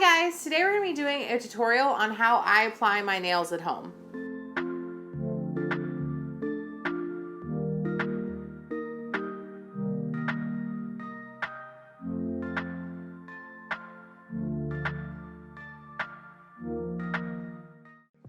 Hi guys, today we're going to be doing a tutorial on how I apply my nails at home.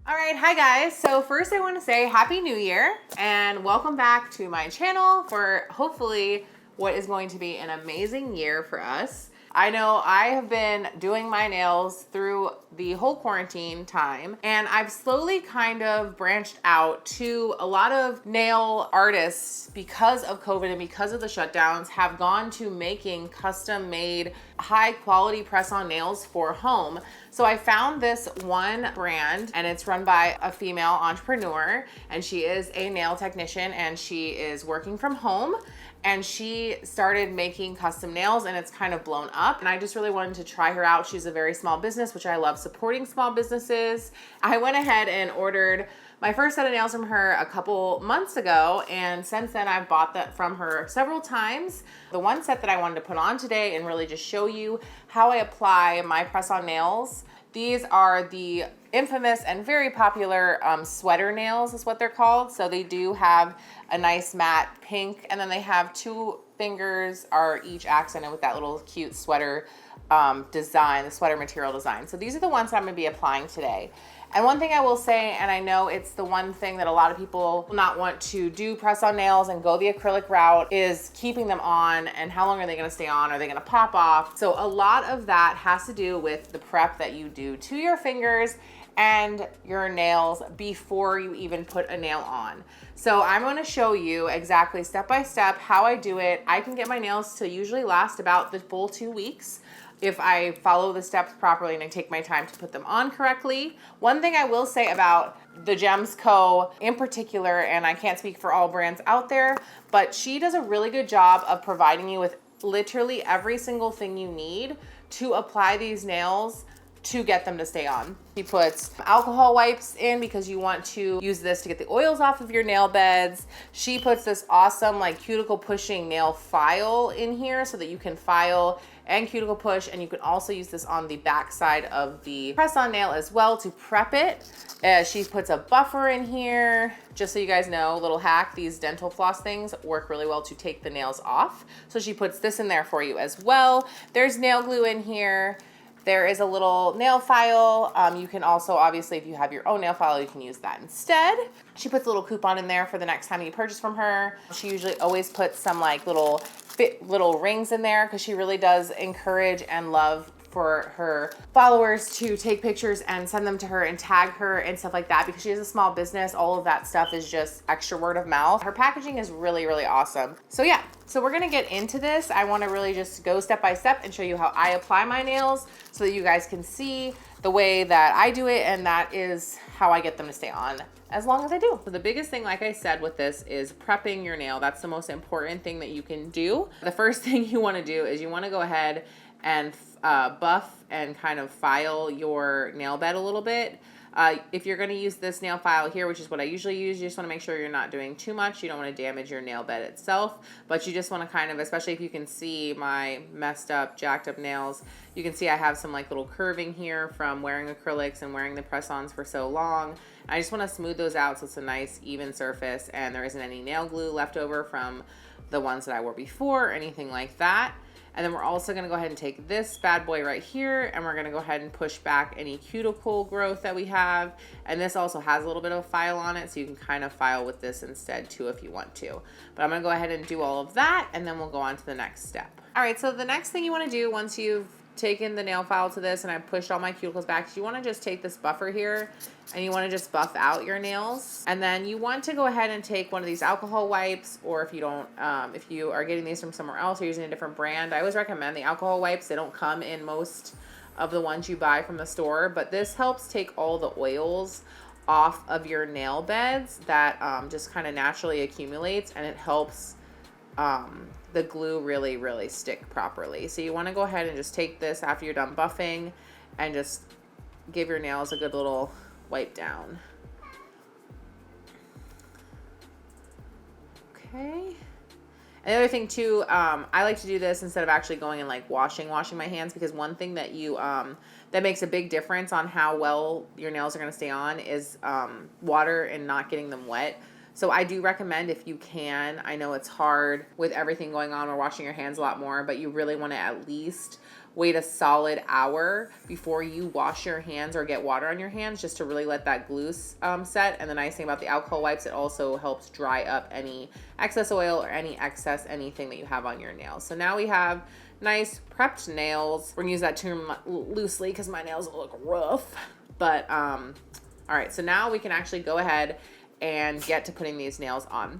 Alright, hi guys. So first I want to say Happy New Year and welcome back to my channel for hopefully what is going to be an amazing year for us. I know I have been doing my nails through the whole quarantine time, and I've slowly kind of branched out to a lot of nail artists because of COVID and because of the shutdowns have gone to making custom made high quality press-on nails for home. So I found this one brand and it's run by a female entrepreneur, and she is a nail technician and she is working from home. And she started making custom nails and it's kind of blown up. And I just really wanted to try her out. She's a very small business, which I love supporting small businesses. I went ahead and ordered my first set of nails from her a couple months ago. And since then I've bought that from her several times. The one set that I wanted to put on today and really just show you how I apply my press-on nails. These are the infamous and very popular sweater nails is what they're called. So they do have a nice matte pink, and then they have two fingers are each accented with that little cute sweater design, the sweater material design. So these are the ones that I'm gonna be applying today. And one thing I will say, and I know it's the one thing that a lot of people will not want to do press-on nails and go the acrylic route, is keeping them on and how long are they gonna stay on? Are they gonna pop off? So a lot of that has to do with the prep that you do to your fingers and your nails before you even put a nail on. So I'm gonna show you exactly step by step how I do it. I can get my nails to usually last about the full 2 weeks if I follow the steps properly and I take my time to put them on correctly. One thing I will say about TheJemzCo Co in particular, and I can't speak for all brands out there, but she does a really good job of providing you with literally every single thing you need to apply these nails to get them to stay on. She puts alcohol wipes in because you want to use this to get the oils off of your nail beds. She puts this awesome like cuticle pushing nail file in here so that you can file and cuticle push, and you can also use this on the back side of the press-on nail as well to prep it. She puts a buffer in here. Just so you guys know, little hack, these dental floss things work really well to take the nails off. So she puts this in there for you as well. There's nail glue in here. There is a little nail file. You can also, obviously, if you have your own nail file, you can use that instead. She puts a little coupon in there for the next time you purchase from her. She usually always puts some like little rings in there because she really does encourage and love for her followers to take pictures and send them to her and tag her and stuff like that. Because she has a small business, all of that stuff is just extra word of mouth. Her packaging is really, really awesome. So yeah, so we're gonna get into this. I wanna really just go step by step and show you how I apply my nails so that you guys can see the way that I do it, and that is how I get them to stay on as long as I do. So the biggest thing, like I said, with this is prepping your nail. That's the most important thing that you can do. The first thing you wanna do is you wanna go ahead and buff and kind of file your nail bed a little bit. If you're going to use this nail file here, which is what I usually use, you just want to make sure you're not doing too much. You don't want to damage your nail bed itself, but you just want to kind of, especially if you can see my messed up, jacked up nails, you can see I have some like little curving here from wearing acrylics and wearing the press-ons for so long. I just want to smooth those out so it's a nice even surface and there isn't any nail glue left over from the ones that I wore before or anything like that. And then we're also gonna go ahead and take this bad boy right here and we're gonna go ahead and push back any cuticle growth that we have. And this also has a little bit of a file on it, so you can kind of file with this instead too if you want to. But I'm gonna go ahead and do all of that and then we'll go on to the next step. All right, so the next thing you wanna do once you've taken the nail file to this and I pushed all my cuticles back, you wanna just take this buffer here and you wanna just buff out your nails. And then you want to go ahead and take one of these alcohol wipes, or if you don't, if you are getting these from somewhere else or using a different brand, I always recommend the alcohol wipes. They don't come in most of the ones you buy from the store, but this helps take all the oils off of your nail beds that just kind of naturally accumulates, and it helps the glue really stick properly. So you want to go ahead and just take this after you're done buffing and just give your nails a good little wipe down. Okay. And the other thing too, I like to do this instead of actually going and like washing my hands, because one thing that you that makes a big difference on how well your nails are going to stay on is water and not getting them wet. So I do recommend, if you can, I know it's hard with everything going on, we're washing your hands a lot more, but you really want to at least wait a solid hour before you wash your hands or get water on your hands, just to really let that glue set. And the nice thing about the alcohol wipes, it also helps dry up any excess oil or any excess anything that you have on your nails. So now we have nice prepped nails. We're gonna use that term loosely because my nails look rough. But all right, so now we can actually go ahead and get to putting these nails on.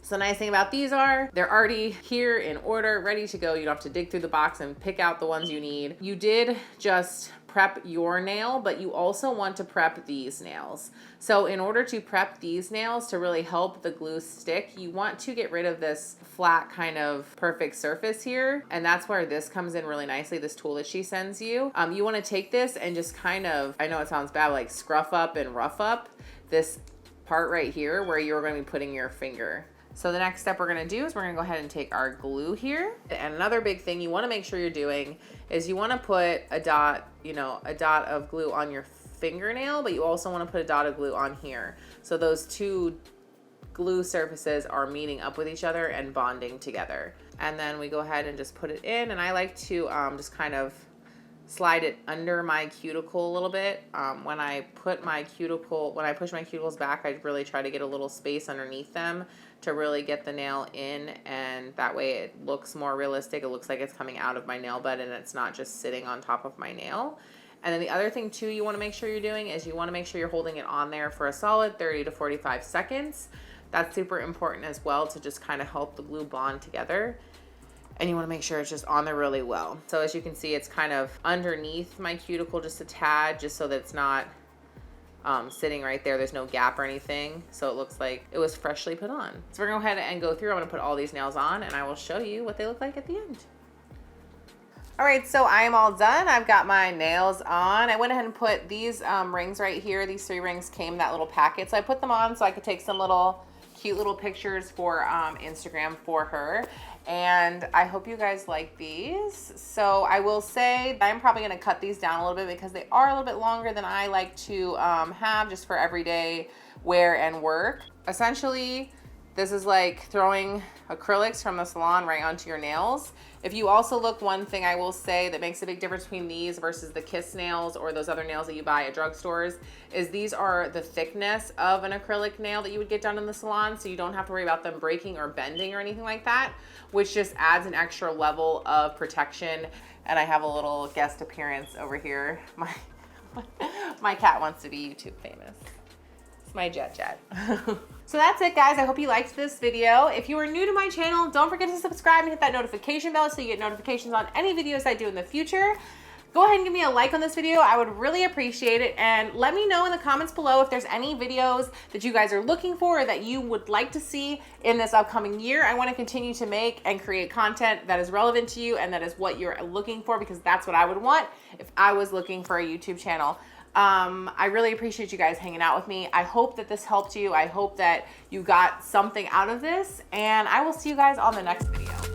So the nice thing about these are they're already here in order, ready to go. You don't have to dig through the box and pick out the ones you need. You did just prep your nail, but you also want to prep these nails. So in order to prep these nails to really help the glue stick, you want to get rid of this flat kind of perfect surface here. And that's where this comes in really nicely, this tool that she sends you. You want to take this and just kind of, I know it sounds bad, like scruff up and rough up this part right here where you're going to be putting your finger. So the next step we're going to do is we're going to go ahead and take our glue here. And another big thing you want to make sure you're doing is you want to put a dot, you know, a dot of glue on your fingernail, but you also want to put a dot of glue on here. So those two glue surfaces are meeting up with each other and bonding together. And then we go ahead and just put it in. And I like to just kind of slide it under my cuticle a little bit. When I push my cuticles back, I really try to get a little space underneath them to really get the nail in, and that way it looks more realistic. It looks like it's coming out of my nail bed and it's not just sitting on top of my nail. And then the other thing too you want to make sure you're doing is you want to make sure you're holding it on there for a solid 30 to 45 seconds. That's super important as well, to just kind of help the glue bond together. And you want to make sure it's just on there really well. So as you can see, it's kind of underneath my cuticle just a tad, just so that it's not sitting right there. There's no gap or anything. So it looks like it was freshly put on. So we're going to go ahead and go through. I'm going to put all these nails on and I will show you what they look like at the end. All right, so I am all done. I've got my nails on. I went ahead and put these rings right here. These 3 rings came in that little packet. So I put them on so I could take some cute little pictures for Instagram for her. And I hope you guys like these. So I will say I'm probably gonna cut these down a little bit because they are a little bit longer than I like to have just for everyday wear and work. Essentially, this is like throwing acrylics from the salon right onto your nails. If you also look, one thing I will say that makes a big difference between these versus the Kiss nails or those other nails that you buy at drugstores is these are the thickness of an acrylic nail that you would get done in the salon, so you don't have to worry about them breaking or bending or anything like that, which just adds an extra level of protection. And I have a little guest appearance over here. My cat wants to be YouTube famous. It's my Jet. So that's it, guys. I hope you liked this video. If you are new to my channel, don't forget to subscribe and hit that notification bell so you get notifications on any videos I do in the future. Go ahead and give me a like on this video. I would really appreciate it. And let me know in the comments below if there's any videos that you guys are looking for or that you would like to see in this upcoming year. I want to continue to make and create content that is relevant to you and that is what you're looking for, because that's what I would want if I was looking for a YouTube channel. I really appreciate you guys hanging out with me. I hope that this helped you. I hope that you got something out of this, and I will see you guys on the next video.